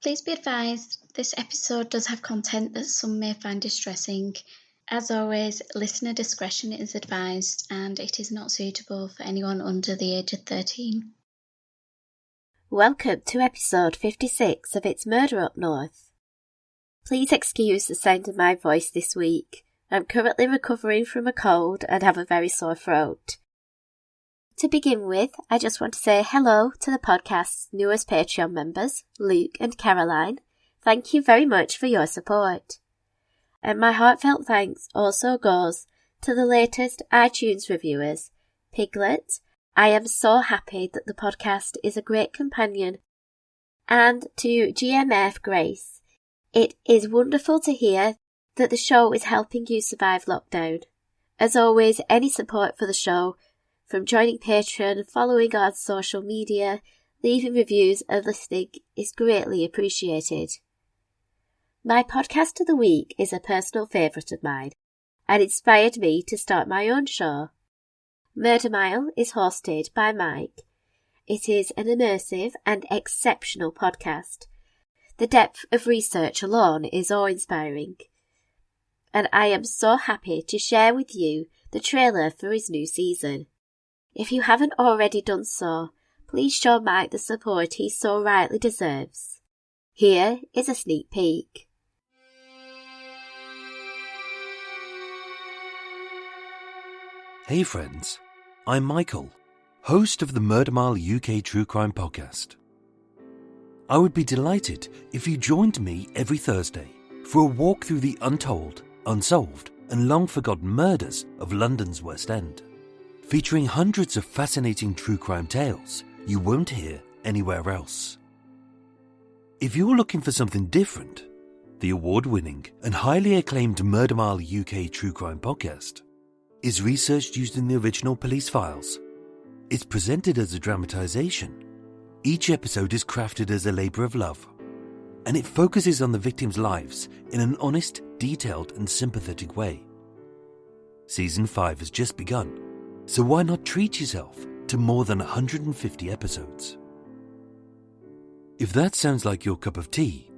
Please be advised, this episode does have content that some may find distressing. As always, listener discretion is advised and it is not suitable for anyone under the age of 13. Welcome to episode 56 of It's Murder Up North. Please excuse the sound of my voice this week. I'm currently recovering from a cold and have a very sore throat. To begin with, I just want to say hello to the podcast's newest Patreon members, Luke and Caroline. Thank you very much for your support. And my heartfelt thanks also goes to the latest iTunes reviewers, Piglet. I am so happy that the podcast is a great companion. And to GMF Grace, it is wonderful to hear that the show is helping you survive lockdown. As always, any support for the show, from joining Patreon, following on social media, leaving reviews and listening, is greatly appreciated. My podcast of the week is a personal favourite of mine and inspired me to start my own show. Murder Mile is hosted by Mike. It is an immersive and exceptional podcast. The depth of research alone is awe-inspiring. And I am so happy to share with you the trailer for his new season. If you haven't already done so, please show Mike the support he so rightly deserves. Here is a sneak peek. Hey friends, I'm Michael, host of the Murder Mile UK True Crime Podcast. I would be delighted if you joined me every Thursday for a walk through the untold, unsolved and long-forgotten murders of London's West End, featuring hundreds of fascinating true crime tales you won't hear anywhere else. If you're looking for something different, the award-winning and highly acclaimed Murder Mile UK True Crime Podcast is researched using the original police files. It's presented as a dramatisation. Each episode is crafted as a labour of love, and it focuses on the victims' lives in an honest, detailed and sympathetic way. Season 5 has just begun, so why not treat yourself to more than 150 episodes? If that sounds like your cup of tea,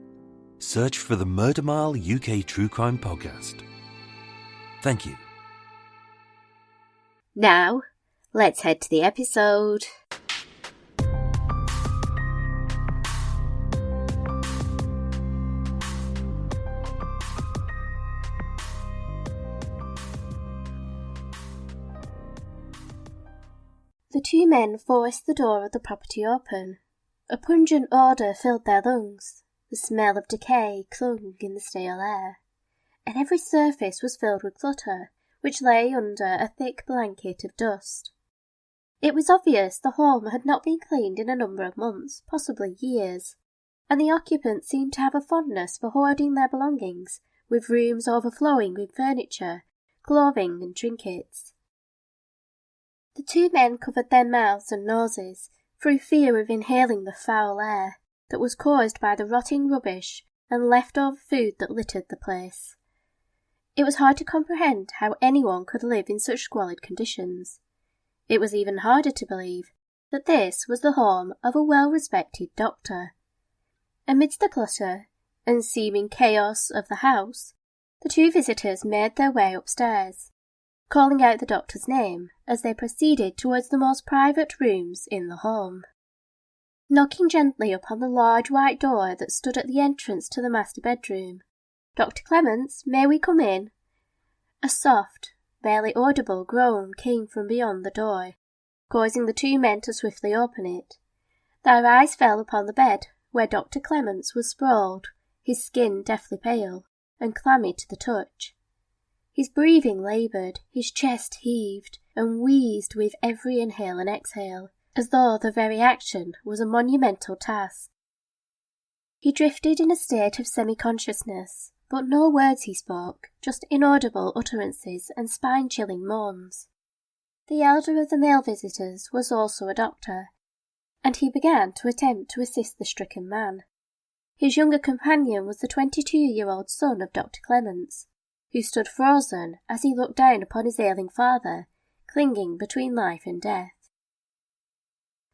search for the Murder Mile UK True Crime Podcast. Thank you. Now, let's head to the episode. The two men forced the door of the property open. A pungent odour filled their lungs. The smell of decay clung in the stale air, and every surface was filled with clutter, which lay under a thick blanket of dust. It was obvious the home had not been cleaned in a number of months, possibly years, and the occupants seemed to have a fondness for hoarding their belongings, with rooms overflowing with furniture, clothing and trinkets. The two men covered their mouths and noses, through fear of inhaling the foul air that was caused by the rotting rubbish and leftover food that littered the place. It was hard to comprehend how anyone could live in such squalid conditions. It was even harder to believe that this was the home of a well-respected doctor. Amidst the clutter and seeming chaos of the house, the two visitors made their way upstairs, calling out the doctor's name as they proceeded towards the most private rooms in the home. Knocking gently upon the large white door that stood at the entrance to the master bedroom, "Dr. Clements, may we come in?" A soft, barely audible groan came from beyond the door, causing the two men to swiftly open it. Their eyes fell upon the bed, where Dr. Clements was sprawled, his skin deathly pale, and clammy to the touch. His breathing laboured, his chest heaved, and wheezed with every inhale and exhale, as though the very action was a monumental task. He drifted in a state of semi-consciousness, but no words he spoke, just inaudible utterances and spine-chilling moans. The elder of the male visitors was also a doctor, and he began to attempt to assist the stricken man. His younger companion was the 22-year-old son of Dr. Clements, who stood frozen as he looked down upon his ailing father, clinging between life and death.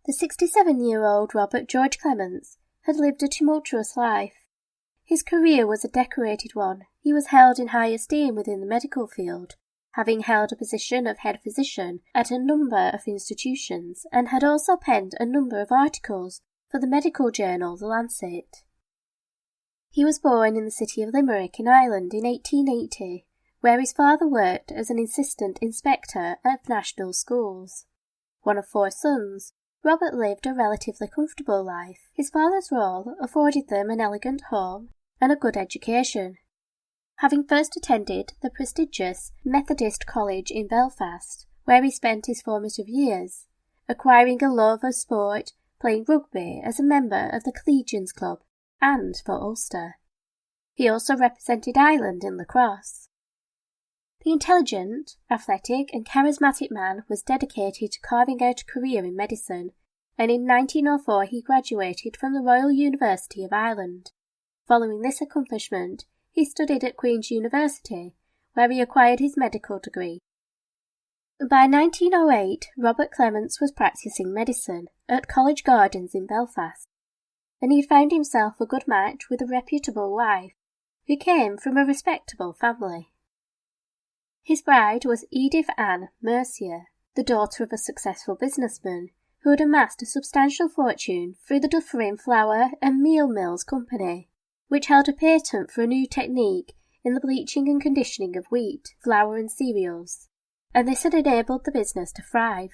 The 67-year-old Robert George Clements had lived a tumultuous life. His career was a decorated one. He was held in high esteem within the medical field, having held a position of head physician at a number of institutions, and had also penned a number of articles for the medical journal The Lancet. He was born in the city of Limerick in Ireland in 1880, where his father worked as an assistant inspector at national schools. One of 4 sons, Robert lived a relatively comfortable life. His father's role afforded them an elegant home and a good education. Having first attended the prestigious Methodist College in Belfast, where he spent his formative years, acquiring a love of sport, playing rugby as a member of the Collegians Club and for Ulster. He also represented Ireland in lacrosse. The intelligent, athletic and charismatic man was dedicated to carving out a career in medicine, and in 1904 he graduated from the Royal University of Ireland. Following this accomplishment, he studied at Queen's University, where he acquired his medical degree. By 1908, Robert Clements was practising medicine at College Gardens in Belfast, and he found himself a good match with a reputable wife, who came from a respectable family. His bride was Edith Ann Mercier, the daughter of a successful businessman who had amassed a substantial fortune through the Dufferin Flour and Meal Mills Company, which held a patent for a new technique in the bleaching and conditioning of wheat, flour and cereals, and this had enabled the business to thrive.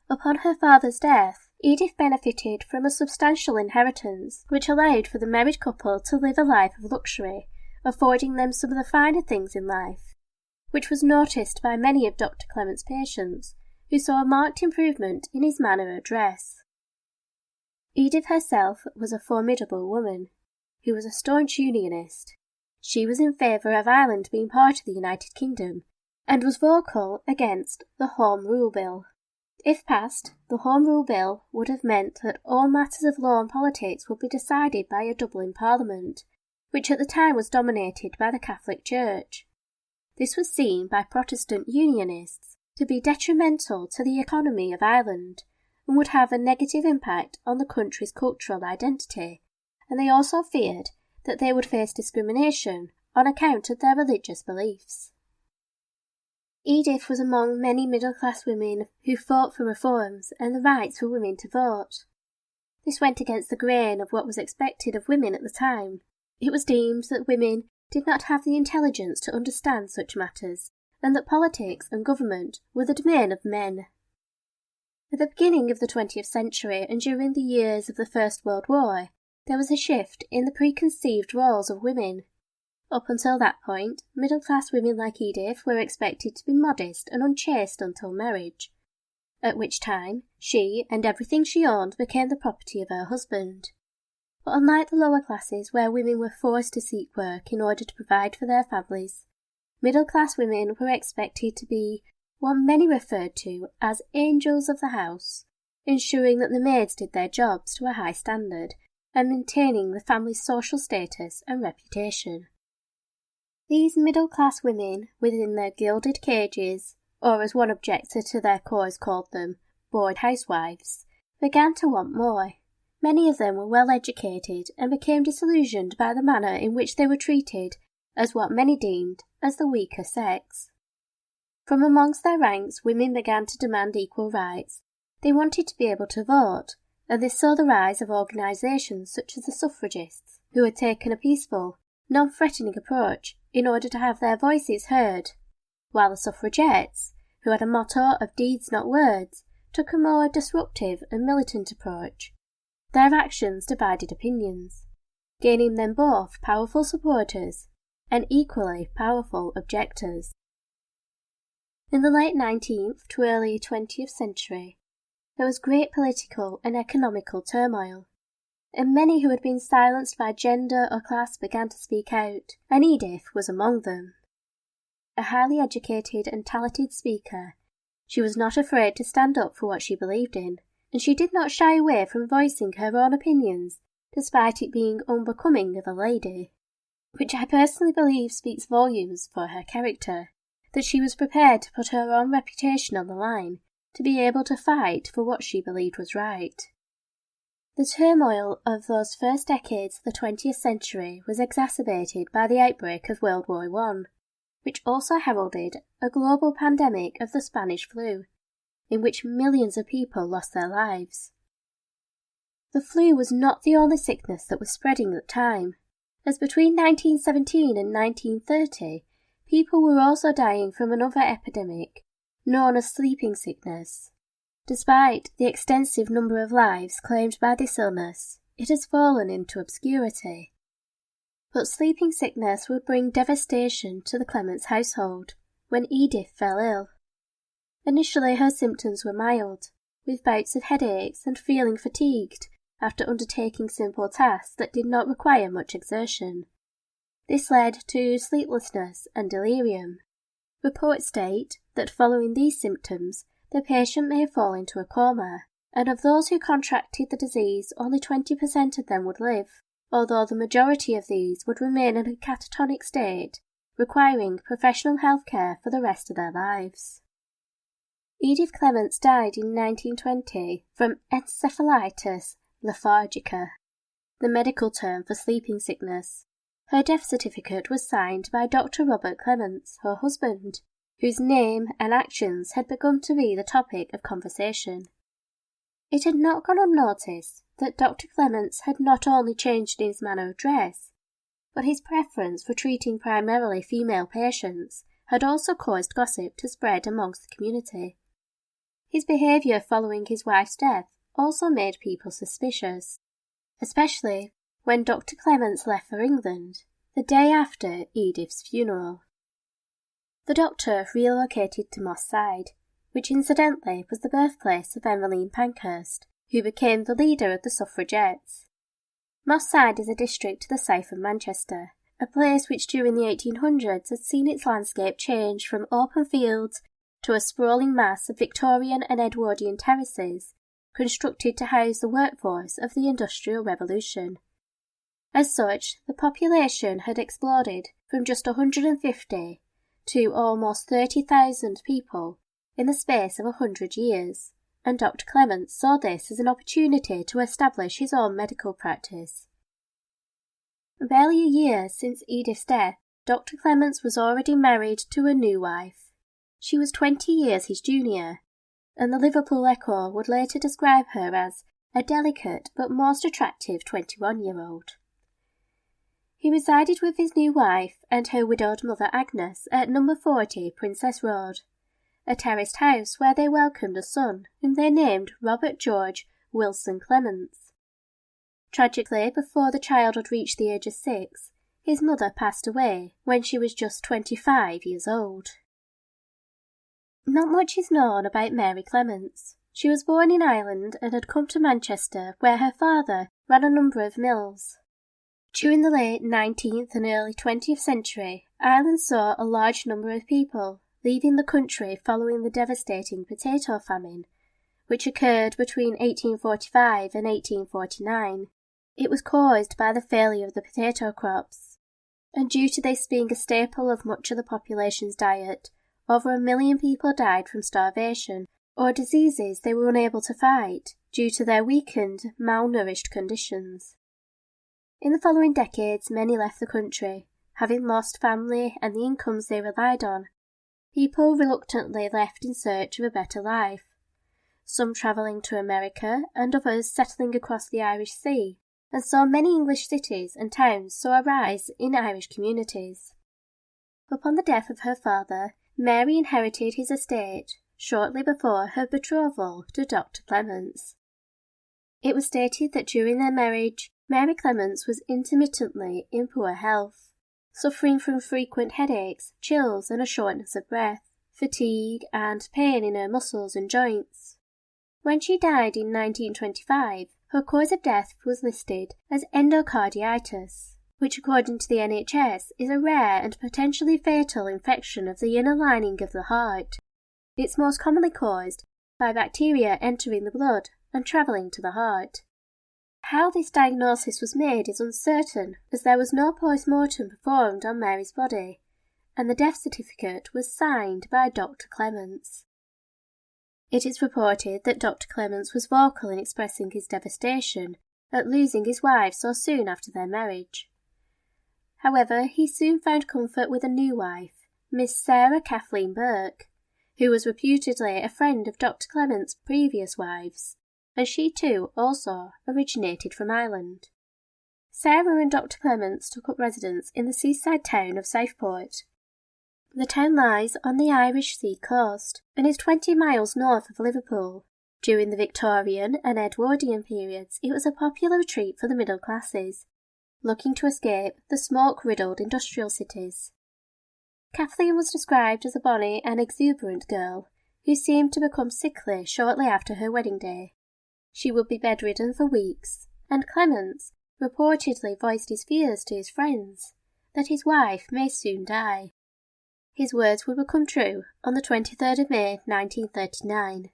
Upon her father's death, Edith benefited from a substantial inheritance which allowed for the married couple to live a life of luxury, affording them some of the finer things in life, which was noticed by many of Dr. Clements' patients, who saw a marked improvement in his manner of dress. Edith herself was a formidable woman, who was a staunch Unionist. She was in favour of Ireland being part of the United Kingdom, and was vocal against the Home Rule Bill. If passed, the Home Rule Bill would have meant that all matters of law and politics would be decided by a Dublin Parliament, which at the time was dominated by the Catholic Church. This was seen by Protestant Unionists to be detrimental to the economy of Ireland and would have a negative impact on the country's cultural identity, and they also feared that they would face discrimination on account of their religious beliefs. Edith was among many middle-class women who fought for reforms and the rights for women to vote. This went against the grain of what was expected of women at the time. It was deemed that women did not have the intelligence to understand such matters, and that politics and government were the domain of men. At the beginning of the 20th century and during the years of the First World War, there was a shift in the preconceived roles of women. Up until that point, middle-class women like Edith were expected to be modest and unchaste until marriage, at which time she and everything she owned became the property of her husband. But unlike the lower classes, where women were forced to seek work in order to provide for their families, middle-class women were expected to be what many referred to as angels of the house, ensuring that the maids did their jobs to a high standard and maintaining the family's social status and reputation. These middle-class women, within their gilded cages, or as one objector to their cause called them, bored housewives, began to want more. Many of them were well educated and became disillusioned by the manner in which they were treated as what many deemed as the weaker sex. From amongst their ranks, women began to demand equal rights. They wanted to be able to vote, and this saw the rise of organisations such as the suffragists, who had taken a peaceful, non-threatening approach in order to have their voices heard, while the suffragettes, who had a motto of deeds not words, took a more disruptive and militant approach. Their actions divided opinions, gaining them both powerful supporters and equally powerful objectors. In the late 19th to early 20th century, there was great political and economical turmoil, and many who had been silenced by gender or class began to speak out, and Edith was among them. A highly educated and talented speaker, she was not afraid to stand up for what she believed in, and she did not shy away from voicing her own opinions, despite it being unbecoming of a lady, which I personally believe speaks volumes for her character, that she was prepared to put her own reputation on the line to be able to fight for what she believed was right. The turmoil of those first decades of the 20th century was exacerbated by the outbreak of World War I, which also heralded a global pandemic of the Spanish flu, in which millions of people lost their lives. The flu was not the only sickness that was spreading at the time, as between 1917 and 1930, people were also dying from another epidemic, known as sleeping sickness. Despite the extensive number of lives claimed by this illness, it has fallen into obscurity. But sleeping sickness would bring devastation to the Clements household when Edith fell ill. Initially her symptoms were mild, with bouts of headaches and feeling fatigued after undertaking simple tasks that did not require much exertion. This led to sleeplessness and delirium. Reports state that following these symptoms, the patient may fall into a coma, and of those who contracted the disease, only 20% of them would live, although the majority of these would remain in a catatonic state, requiring professional health care for the rest of their lives. Edith Clements died in 1920 from encephalitis lethargica, the medical term for sleeping sickness. Her death certificate was signed by Dr. Robert Clements, her husband, whose name and actions had begun to be the topic of conversation. It had not gone unnoticed that Dr. Clements had not only changed in his manner of dress, but his preference for treating primarily female patients had also caused gossip to spread amongst the community. His behaviour following his wife's death also made people suspicious, especially when Dr. Clements left for England the day after Edith's funeral. The doctor relocated to Moss Side, which incidentally was the birthplace of Emmeline Pankhurst, who became the leader of the suffragettes. Moss Side is a district to the south of Manchester, a place which during the 1800s had seen its landscape change from open fields to a sprawling mass of Victorian and Edwardian terraces, constructed to house the workforce of the Industrial Revolution. As such, the population had exploded from just 150 to almost 30,000 people in the space of 100 years, and Dr. Clements saw this as an opportunity to establish his own medical practice. Barely a year since Edith's death, Dr. Clements was already married to a new wife. She was 20 years his junior, and the Liverpool Echo would later describe her as a delicate but most attractive 21-year-old. He resided with his new wife and her widowed mother Agnes at No. 40 Princess Road, a terraced house where they welcomed a son whom they named Robert George Wilson Clements. Tragically, before the child had reached the age of 6, his mother passed away when she was just 25 years old. Not much is known about Mary Clements. She was born in Ireland and had come to Manchester, where her father ran a number of mills. During the late 19th and early 20th century, Ireland saw a large number of people leaving the country following the devastating potato famine, which occurred between 1845 and 1849. It was caused by the failure of the potato crops, and due to this being a staple of much of the population's diet, over 1 million people died from starvation or diseases they were unable to fight due to their weakened, malnourished conditions. In the following decades, many left the country, having lost family and the incomes they relied on. People reluctantly left in search of a better life, some travelling to America and others settling across the Irish Sea, and so many English cities and towns saw a rise in Irish communities. Upon the death of her father, Mary inherited his estate shortly before her betrothal to Dr. Clements. It was stated that during their marriage, Mary Clements was intermittently in poor health, suffering from frequent headaches, chills and a shortness of breath, fatigue and pain in her muscles and joints. When she died in 1925, her cause of death was listed as endocarditis, which according to the NHS is a rare and potentially fatal infection of the inner lining of the heart. It's most commonly caused by bacteria entering the blood and travelling to the heart. How this diagnosis was made is uncertain, as there was no post-mortem performed on Mary's body, and the death certificate was signed by Dr. Clements. It is reported that Dr. Clements was vocal in expressing his devastation at losing his wife so soon after their marriage. However, he soon found comfort with a new wife, Miss Sarah Kathleen Burke, who was reputedly a friend of Dr. Clements' previous wives, and she too also originated from Ireland. Sarah and Dr. Clements took up residence in the seaside town of Southport. The town lies on the Irish sea coast and is 20 miles north of Liverpool. During the Victorian and Edwardian periods, it was a popular retreat for the middle classes, looking to escape the smoke-riddled industrial cities. Kathleen was described as a bonny and exuberant girl, who seemed to become sickly shortly after her wedding day. She would be bedridden for weeks, and Clements reportedly voiced his fears to his friends that his wife may soon die. His words would become true on the 23rd of May 1939,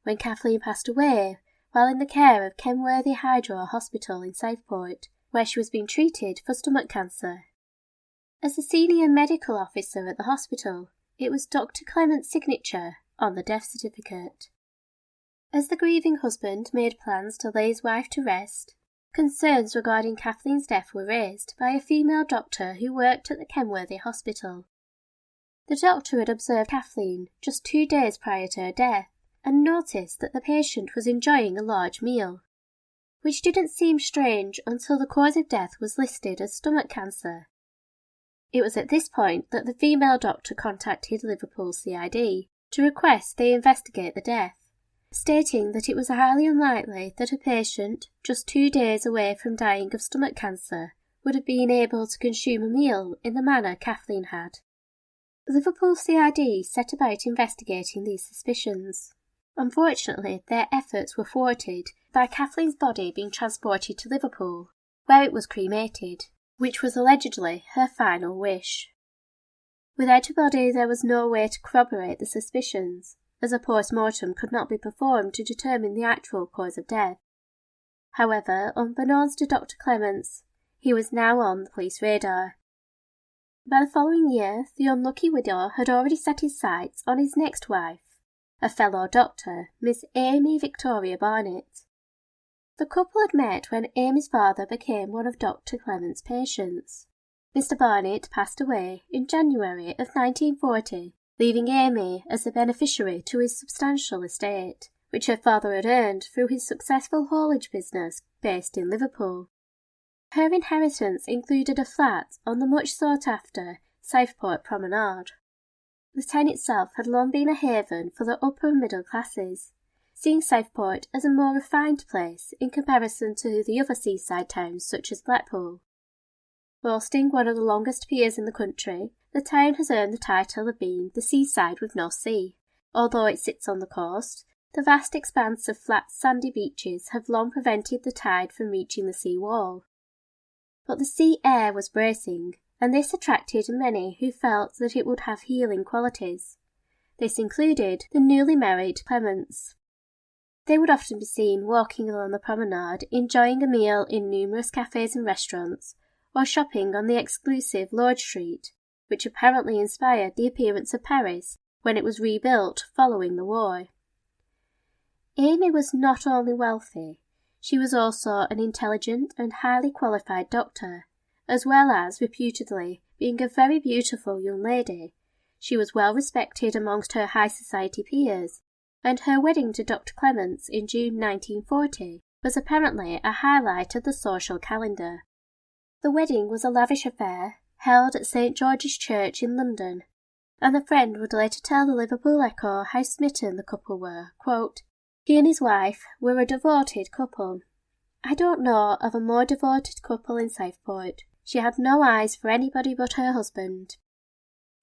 when Kathleen passed away while in the care of Kenworthy Hydro Hospital in Southport, where she was being treated for stomach cancer. As a senior medical officer at the hospital, it was Dr. Clements' signature on the death certificate. As the grieving husband made plans to lay his wife to rest, concerns regarding Kathleen's death were raised by a female doctor who worked at the Kenworthy Hospital. The doctor had observed Kathleen just 2 days prior to her death and noticed that the patient was enjoying a large meal, which didn't seem strange until the cause of death was listed as stomach cancer. It was at this point that the female doctor contacted Liverpool CID to request they investigate the death, stating that it was highly unlikely that a patient just 2 days away from dying of stomach cancer would have been able to consume a meal in the manner Kathleen had. Liverpool CID set about investigating these suspicions. Unfortunately, their efforts were thwarted by Kathleen's body being transported to Liverpool, where it was cremated, which was allegedly her final wish. Without a body, there was no way to corroborate the suspicions, as a post-mortem could not be performed to determine the actual cause of death. However, unbeknownst to Dr. Clements, he was now on the police radar. By the following year, the unlucky widow had already set his sights on his next wife, a fellow doctor, Miss Amy Victoria Barnett. The couple had met when Amy's father became one of Dr. Clements' patients. Mr. Barnett passed away in January of 1940, leaving Amy as the beneficiary to his substantial estate, which her father had earned through his successful haulage business based in Liverpool. Her inheritance included a flat on the much sought-after Southport Promenade. The town itself had long been a haven for the upper and middle classes, seeing Southport as a more refined place in comparison to the other seaside towns such as Blackpool. Boasting one of the longest piers in the country, the town has earned the title of being the seaside with no sea. Although it sits on the coast, the vast expanse of flat sandy beaches have long prevented the tide from reaching the sea wall. But the sea air was bracing, and this attracted many who felt that it would have healing qualities. This included the newly married Clements. They would often be seen walking along the promenade, enjoying a meal in numerous cafes and restaurants, or shopping on the exclusive Lord Street, which apparently inspired the appearance of Paris when it was rebuilt following the war. Amy was not only wealthy, she was also an intelligent and highly qualified doctor, as well as, reputedly, being a very beautiful young lady. She was well respected amongst her high society peers, and her wedding to Dr. Clements in June 1940 was apparently a highlight of the social calendar. The wedding was a lavish affair, held at St. George's Church in London, and the friend would later tell the Liverpool Echo how smitten the couple were. Quote, "He and his wife were a devoted couple. I don't know of a more devoted couple in Southport. She had no eyes for anybody but her husband."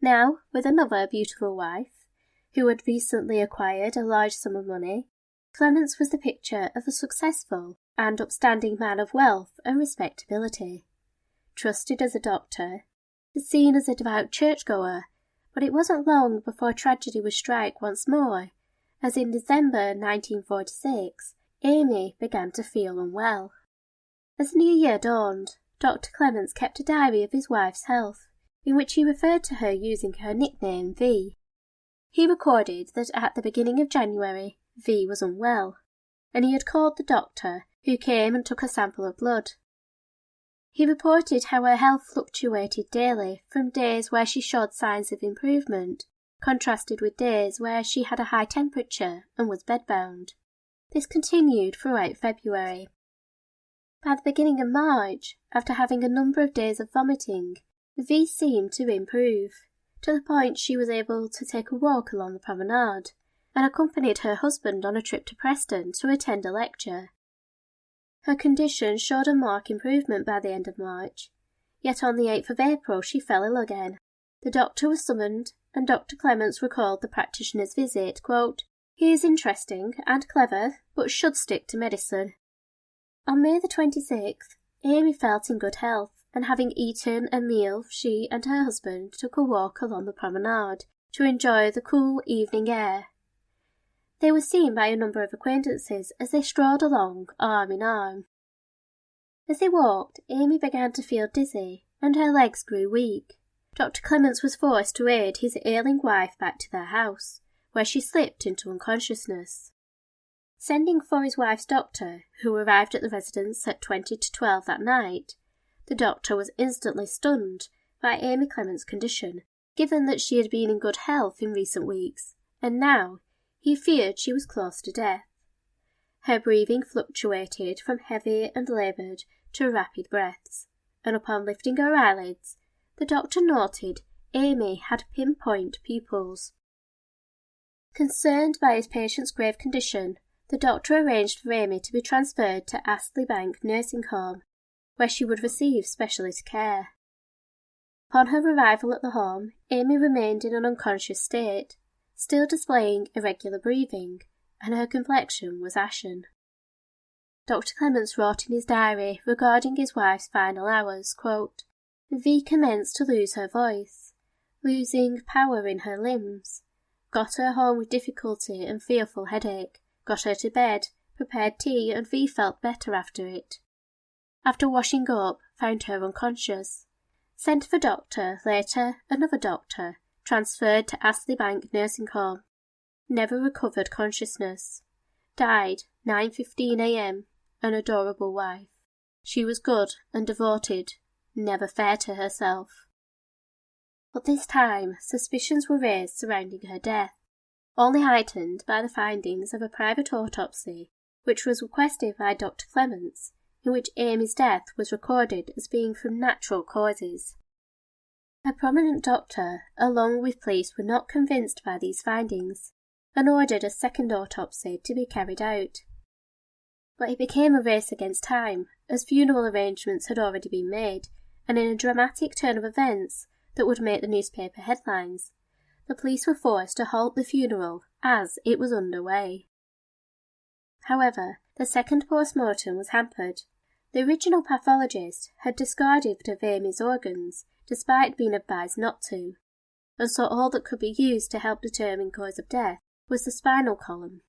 Now, with another beautiful wife, who had recently acquired a large sum of money, Clements was the picture of a successful and upstanding man of wealth and respectability. Trusted as a doctor, seen as a devout churchgoer, but it wasn't long before tragedy would strike once more, as in December 1946, Amy began to feel unwell. As the new year dawned, Dr. Clements kept a diary of his wife's health, in which he referred to her using her nickname V. He recorded that at the beginning of January, V was unwell, and he had called the doctor, who came and took a sample of blood. He reported how her health fluctuated daily from days where she showed signs of improvement, contrasted with days where she had a high temperature and was bedbound. This continued throughout February. By the beginning of March, after having a number of days of vomiting, V seemed to improve, to the point she was able to take a walk along the promenade, and accompanied her husband on a trip to Preston to attend a lecture. Her condition showed a marked improvement by the end of March, yet on the 8th of April she fell ill again. The doctor was summoned, and Dr. Clements recalled the practitioner's visit, quote, "He is interesting and clever, but should stick to medicine." On May the 26th, Amy felt in good health, and having eaten a meal, she and her husband took a walk along the promenade to enjoy the cool evening air. They were seen by a number of acquaintances as they strolled along arm in arm. As they walked, Amy began to feel dizzy, and her legs grew weak. Dr. Clements was forced to aid his ailing wife back to their house, where she slipped into unconsciousness. Sending for his wife's doctor, who arrived at the residence at 20 to 12 that night, the doctor was instantly stunned by Amy Clements' condition, given that she had been in good health in recent weeks, and now he feared she was close to death. Her breathing fluctuated from heavy and laboured to rapid breaths, and upon lifting her eyelids, the doctor noted Amy had pinpoint pupils. Concerned by his patient's grave condition, the doctor arranged for Amy to be transferred to Astley Bank Nursing Home, where she would receive specialist care. Upon her arrival at the home, Amy remained in an unconscious state, still displaying irregular breathing, and her complexion was ashen. Dr. Clements wrote in his diary regarding his wife's final hours, quote, "V commenced to lose her voice, losing power in her limbs, got her home with difficulty and fearful headache, got her to bed, prepared tea, and V felt better after it. After washing up, found her unconscious. Sent for doctor, later another doctor, transferred to Astley Bank Nursing Home. Never recovered consciousness. Died 9:15 a.m. An adorable wife. She was good and devoted, never fair to herself." But this time, suspicions were raised surrounding her death, only heightened by the findings of a private autopsy which was requested by Dr. Clements, in which Amy's death was recorded as being from natural causes. A prominent doctor, along with police, were not convinced by these findings, and ordered a second autopsy to be carried out. But it became a race against time, as funeral arrangements had already been made, and in a dramatic turn of events that would make the newspaper headlines, the police were forced to halt the funeral as it was underway. However, the second post-mortem was hampered. The original pathologist had discarded of Amy's organs, despite being advised not to, and so all that could be used to help determine cause of death was the spinal column.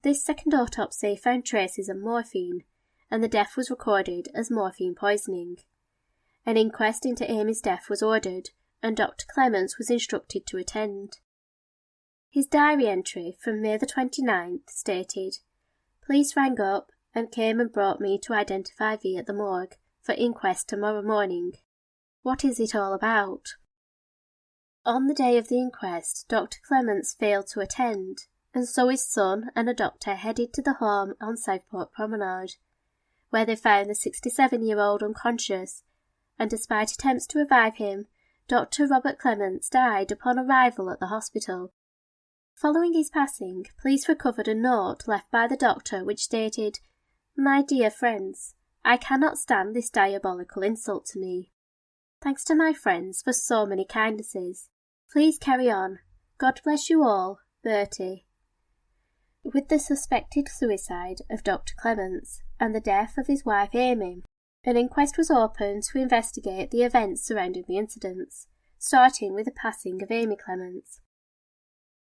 This second autopsy found traces of morphine, and the death was recorded as morphine poisoning. An inquest into Amy's death was ordered, and Dr. Clements was instructed to attend. His diary entry from May the 29th stated, "Police rang up and came and brought me to identify V at the morgue for inquest tomorrow morning. What is it all about?" On the day of the inquest, Dr. Clements failed to attend, and so his son and a doctor headed to the home on Southport Promenade, where they found the 67-year-old unconscious, and despite attempts to revive him, Dr. Robert Clements died upon arrival at the hospital. Following his passing, police recovered a note left by the doctor which stated, "My dear friends, I cannot stand this diabolical insult to me. Thanks to my friends for so many kindnesses. Please carry on. God bless you all, Bertie." With the suspected suicide of Dr. Clements and the death of his wife Amy, an inquest was opened to investigate the events surrounding the incidents, starting with the passing of Amy Clements.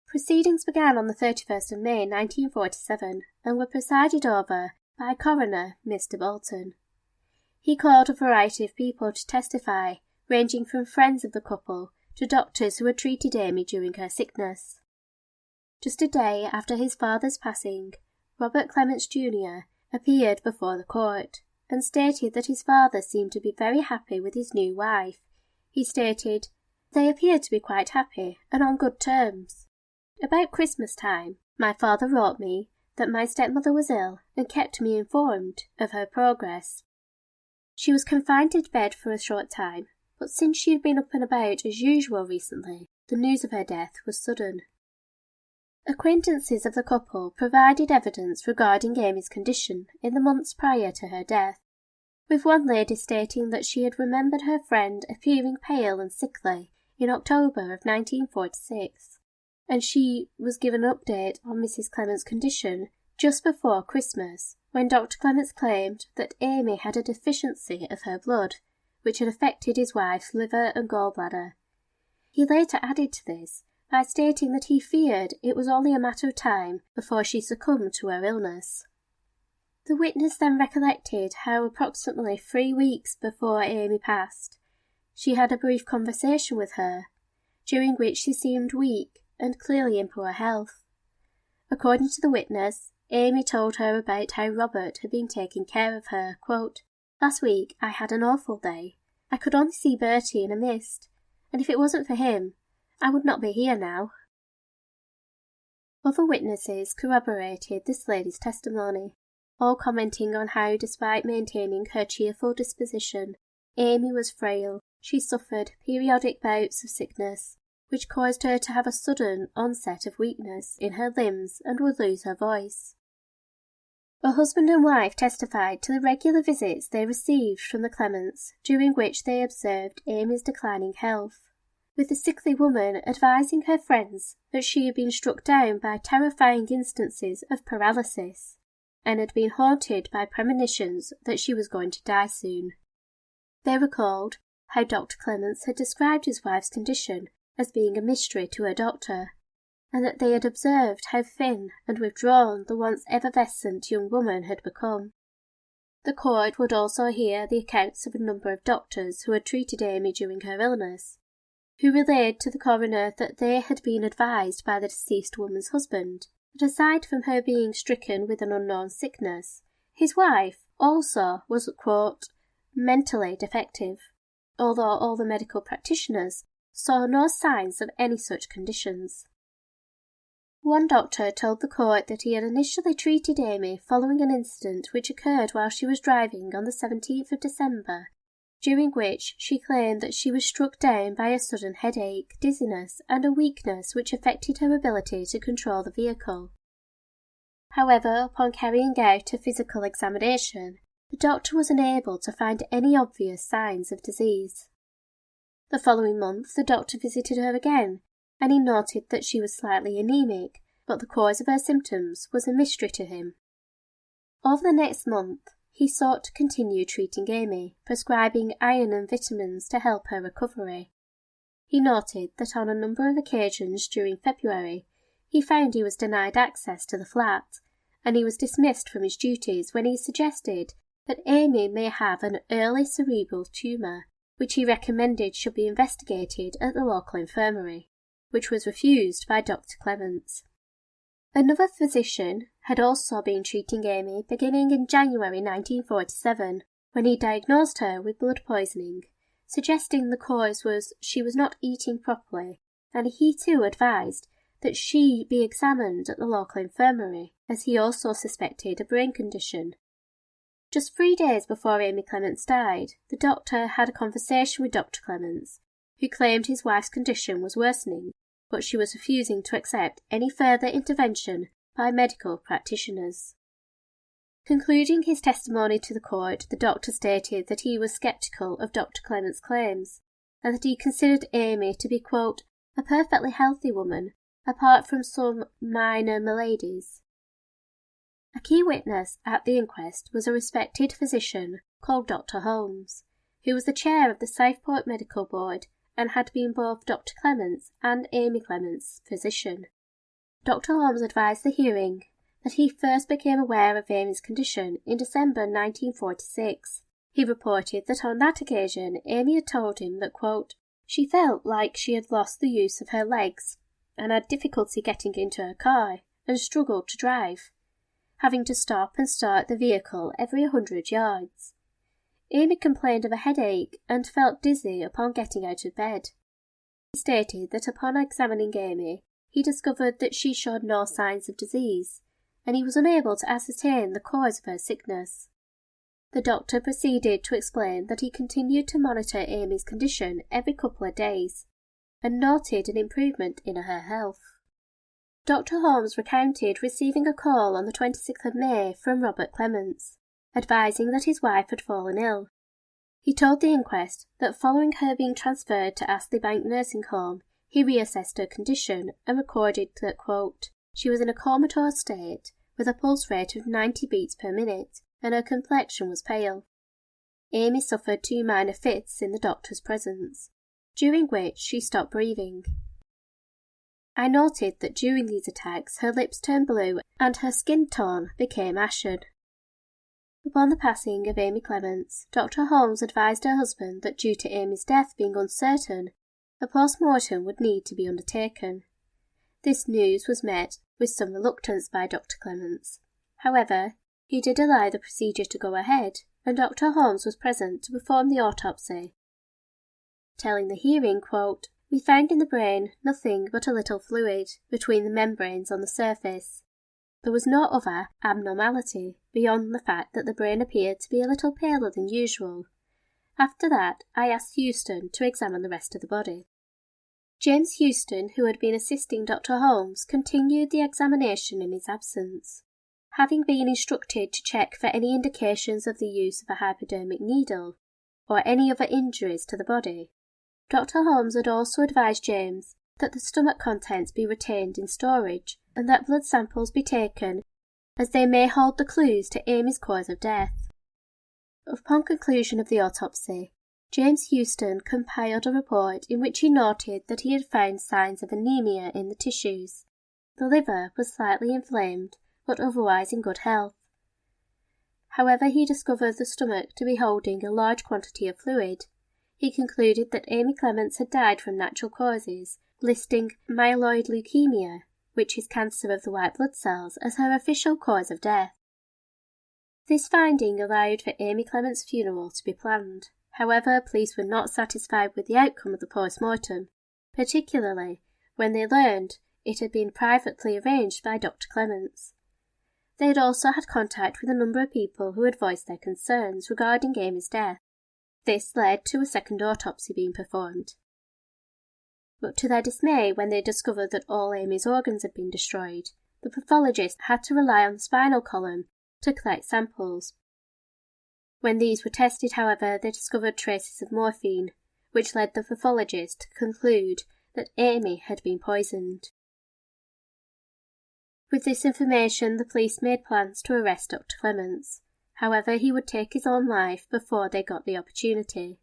Proceedings began on the 31st of May 1947 and were presided over by Coroner Mr. Bolton. He called a variety of people to testify, ranging from friends of the couple to doctors who had treated Amy during her sickness. Just a day after his father's passing, Robert Clements Jr. appeared before the court and stated that his father seemed to be very happy with his new wife. He stated, "They appeared to be quite happy and on good terms. About Christmas time, my father wrote me that my stepmother was ill and kept me informed of her progress. She was confined to bed for a short time, but since she had been up and about as usual recently, the news of her death was sudden." Acquaintances of the couple provided evidence regarding Amy's condition in the months prior to her death, with one lady stating that she had remembered her friend appearing pale and sickly in October of 1946, and she was given an update on Mrs. Clements' condition just before Christmas, when Dr. Clements claimed that Amy had a deficiency of her blood, which had affected his wife's liver and gallbladder. He later added to this by stating that he feared it was only a matter of time before she succumbed to her illness. The witness then recollected how approximately 3 weeks before Amy passed, she had a brief conversation with her, during which she seemed weak and clearly in poor health. According to the witness, Amy told her about how Robert had been taking care of her, quote, "Last week I had an awful day. I could only see Bertie in a mist, and if it wasn't for him, I would not be here now." Other witnesses corroborated this lady's testimony, all commenting on how, despite maintaining her cheerful disposition, Amy was frail. She suffered periodic bouts of sickness, which caused her to have a sudden onset of weakness in her limbs and would lose her voice. A husband and wife testified to the regular visits they received from the Clements, during which they observed Amy's declining health, with the sickly woman advising her friends that she had been struck down by terrifying instances of paralysis and had been haunted by premonitions that she was going to die soon. They recalled how Dr. Clements had described his wife's condition as being a mystery to her doctor, and that they had observed how thin and withdrawn the once effervescent young woman had become. The court would also hear the accounts of a number of doctors who had treated Amy during her illness, who relayed to the coroner that they had been advised by the deceased woman's husband that aside from her being stricken with an unknown sickness, his wife also was, quote, mentally defective, although all the medical practitioners saw no signs of any such conditions. One doctor told the court that he had initially treated Amy following an incident which occurred while she was driving on the 17th of December, during which she claimed that she was struck down by a sudden headache, dizziness, and a weakness which affected her ability to control the vehicle. However, upon carrying out a physical examination, the doctor was unable to find any obvious signs of disease. The following month, the doctor visited her again, and he noted that she was slightly anemic, but the cause of her symptoms was a mystery to him. Over the next month, he sought to continue treating Amy, prescribing iron and vitamins to help her recovery. He noted that on a number of occasions during February, he found he was denied access to the flat, and he was dismissed from his duties when he suggested that Amy may have an early cerebral tumour, which he recommended should be investigated at the local infirmary, which was refused by Dr. Clements. Another physician had also been treating Amy beginning in January 1947, when he diagnosed her with blood poisoning, suggesting the cause was she was not eating properly, and he too advised that she be examined at the local infirmary, as he also suspected a brain condition. Just 3 days before Amy Clements died, the doctor had a conversation with Dr. Clements, who claimed his wife's condition was worsening, but she was refusing to accept any further intervention by medical practitioners. Concluding his testimony to the court, the doctor stated that he was sceptical of Dr. Clements' claims, and that he considered Amy to be, quote, a perfectly healthy woman, apart from some minor maladies. A key witness at the inquest was a respected physician called Dr. Holmes, who was the chair of the Southport Medical Board and had been both Dr. Clements and Amy Clements' physician. Dr. Holmes advised the hearing that he first became aware of Amy's condition in December 1946. He reported that on that occasion Amy had told him that, quote, she felt like she had lost the use of her legs and had difficulty getting into her car and struggled to drive. having to stop and start the vehicle every 100 yards. Amy complained of a headache and felt dizzy upon getting out of bed. He stated that upon examining Amy, he discovered that she showed no signs of disease, and he was unable to ascertain the cause of her sickness. The doctor proceeded to explain that he continued to monitor Amy's condition every couple of days, and noted an improvement in her health. Dr. Holmes recounted receiving a call on the 26th of May from Robert Clements, advising that his wife had fallen ill. He told the inquest that following her being transferred to Astley Bank Nursing Home, he reassessed her condition and recorded that, quote, she was in a comatose state with a pulse rate of 90 beats per minute and her complexion was pale. Amy suffered 2 minor fits in the doctor's presence, during which she stopped breathing. I noted that during these attacks her lips turned blue and her skin tone became ashen. Upon the passing of Amy Clements, Dr. Holmes advised her husband that due to Amy's death being uncertain, a post-mortem would need to be undertaken. This news was met with some reluctance by Dr. Clements. However, he did allow the procedure to go ahead, and Dr. Holmes was present to perform the autopsy, telling the hearing, quote, we found in the brain nothing but a little fluid between the membranes on the surface. There was no other abnormality beyond the fact that the brain appeared to be a little paler than usual. After that, I asked Houston to examine the rest of the body. James Houston, who had been assisting Dr. Holmes, continued the examination in his absence. Having been instructed to check for any indications of the use of a hypodermic needle or any other injuries to the body, Dr. Holmes had also advised James that the stomach contents be retained in storage and that blood samples be taken, as they may hold the clues to Amy's cause of death. Upon conclusion of the autopsy, James Houston compiled a report in which he noted that he had found signs of anemia in the tissues. The liver was slightly inflamed, but otherwise in good health. However, he discovered the stomach to be holding a large quantity of fluid. He concluded that Amy Clements had died from natural causes, listing myeloid leukemia, which is cancer of the white blood cells, as her official cause of death. This finding allowed for Amy Clements' funeral to be planned. However, police were not satisfied with the outcome of the post-mortem, particularly when they learned it had been privately arranged by Dr. Clements. They had also had contact with a number of people who had voiced their concerns regarding Amy's death. This led to a second autopsy being performed. But to their dismay, when they discovered that all Amy's organs had been destroyed, the pathologist had to rely on the spinal column to collect samples. When these were tested, however, they discovered traces of morphine, which led the pathologist to conclude that Amy had been poisoned. With this information, the police made plans to arrest Dr. Clements. However, he would take his own life before they got the opportunity.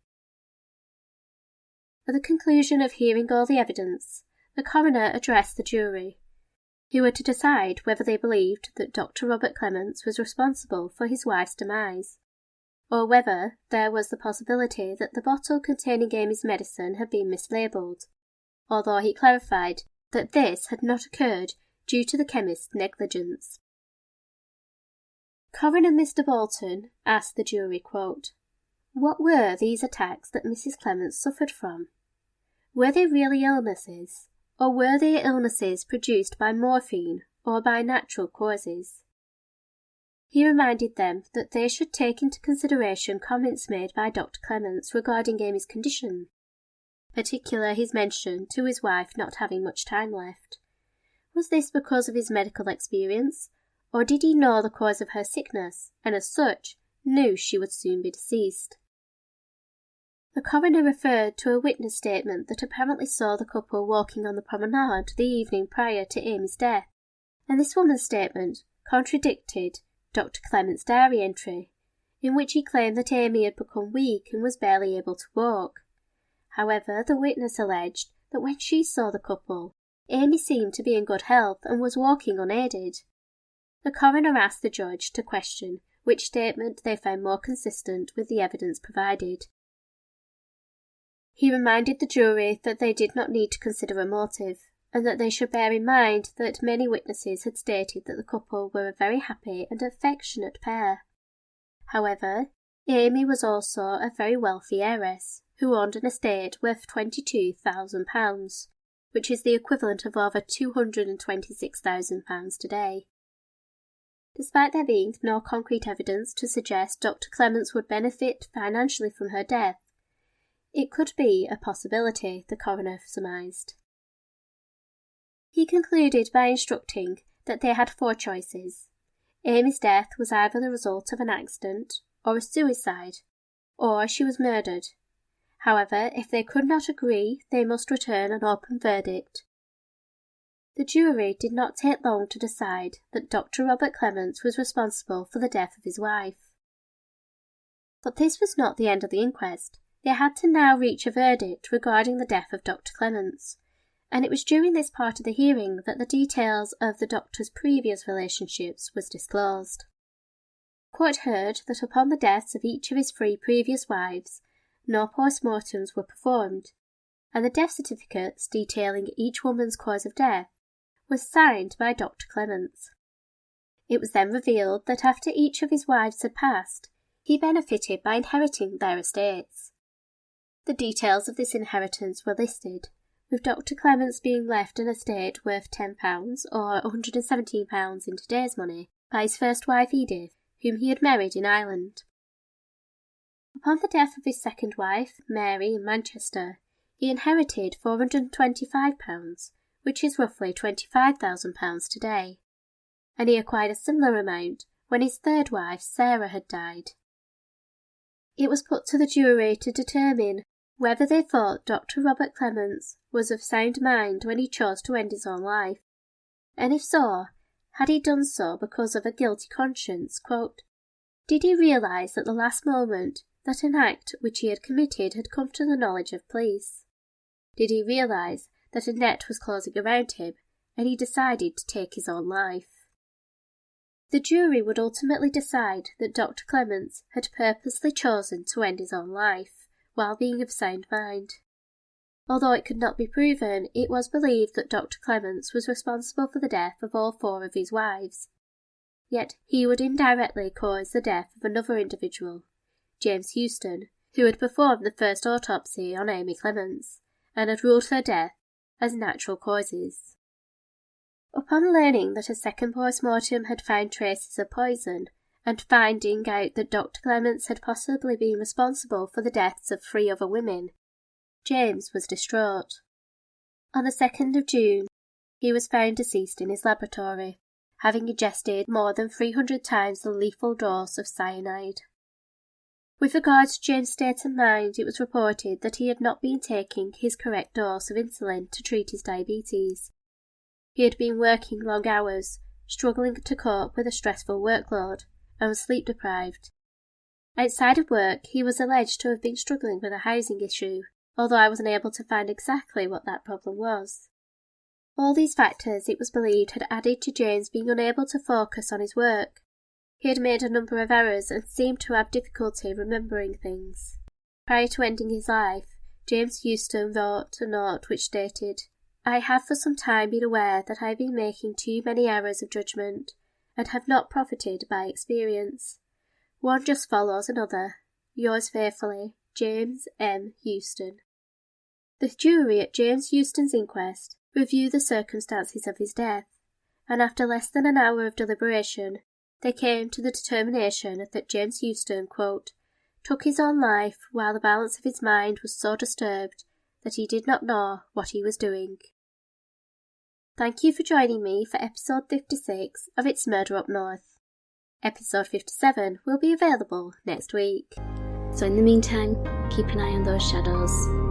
At the conclusion of hearing all the evidence, the coroner addressed the jury, who were to decide whether they believed that Dr. Robert Clements was responsible for his wife's demise, or whether there was the possibility that the bottle containing Amy's medicine had been mislabelled, although he clarified that this had not occurred due to the chemist's negligence. Coroner Mr. Bolton asked the jury, quote, what were these attacks that Mrs. Clements suffered from? Were they really illnesses, or were they illnesses produced by morphine or by natural causes? He reminded them that they should take into consideration comments made by Dr. Clements regarding Amy's condition, particularly his mention to his wife not having much time left. Was this because of his medical experience, or did he know the cause of her sickness, and as such, knew she would soon be deceased? The coroner referred to a witness statement that apparently saw the couple walking on the promenade the evening prior to Amy's death, and this woman's statement contradicted Dr. Clements' diary entry, in which he claimed that Amy had become weak and was barely able to walk. However, the witness alleged that when she saw the couple, Amy seemed to be in good health and was walking unaided. The coroner asked the judge to question which statement they found more consistent with the evidence provided. He reminded the jury that they did not need to consider a motive, and that they should bear in mind that many witnesses had stated that the couple were a very happy and affectionate pair. However, Amy was also a very wealthy heiress who owned an estate worth £22,000, which is the equivalent of over £226,000 today. Despite there being no concrete evidence to suggest Dr. Clements would benefit financially from her death, it could be a possibility, the coroner surmised. He concluded by instructing that they had 4 choices. Amy's death was either the result of an accident, or a suicide, or she was murdered. However, if they could not agree, they must return an open verdict. The jury did not take long to decide that Dr. Robert Clements was responsible for the death of his wife. But this was not the end of the inquest. They had to now reach a verdict regarding the death of Dr. Clements, and it was during this part of the hearing that the details of the doctor's previous relationships was disclosed. Court heard that upon the deaths of each of his 3 previous wives, no post-mortems were performed, and the death certificates detailing each woman's cause of death was signed by Dr. Clements. It was then revealed that after each of his wives had passed, he benefited by inheriting their estates. The details of this inheritance were listed, with Dr. Clements being left an estate worth £10 or £117 in today's money by his first wife Edith, whom he had married in Ireland. Upon the death of his second wife, Mary, in Manchester, he inherited £425, which is roughly £25,000 today, and he acquired a similar amount when his third wife, Sarah, had died. It was put to the jury to determine whether they thought Dr. Robert Clements was of sound mind when he chose to end his own life, and if so, had he done so because of a guilty conscience, quote, did he realise at the last moment that an act which he had committed had come to the knowledge of police? Did he realise that a net was closing around him, and he decided to take his own life? The jury would ultimately decide that Dr. Clements had purposely chosen to end his own life, while being of sound mind. Although it could not be proven, it was believed that Dr. Clements was responsible for the death of all 4 of his wives. Yet he would indirectly cause the death of another individual, James Houston, who had performed the first autopsy on Amy Clements, and had ruled her death as natural causes. Upon learning that a second post-mortem had found traces of poison, and finding out that Dr. Clements had possibly been responsible for the deaths of 3 other women, James was distraught. On the 2nd of June, he was found deceased in his laboratory, having ingested more than 300 times the lethal dose of cyanide. With regard to James' state of mind, it was reported that he had not been taking his correct dose of insulin to treat his diabetes. He had been working long hours, struggling to cope with a stressful workload, and was sleep deprived. Outside of work, he was alleged to have been struggling with a housing issue, although I wasn't able to find exactly what that problem was. All these factors, it was believed, had added to James being unable to focus on his work. He had made a number of errors and seemed to have difficulty remembering things. Prior to ending his life, James Houston wrote a note which stated, I have for some time been aware that I have been making too many errors of judgment, and have not profited by experience. One just follows another. Yours faithfully, James M. Houston. The jury at James Houston's inquest reviewed the circumstances of his death, and after less than an hour of deliberation, they came to the determination that James Houston, quote, took his own life while the balance of his mind was so disturbed that he did not know what he was doing. Thank you for joining me for episode 56 of It's Murder Up North. Episode 57 will be available next week. So in the meantime, keep an eye on those shadows.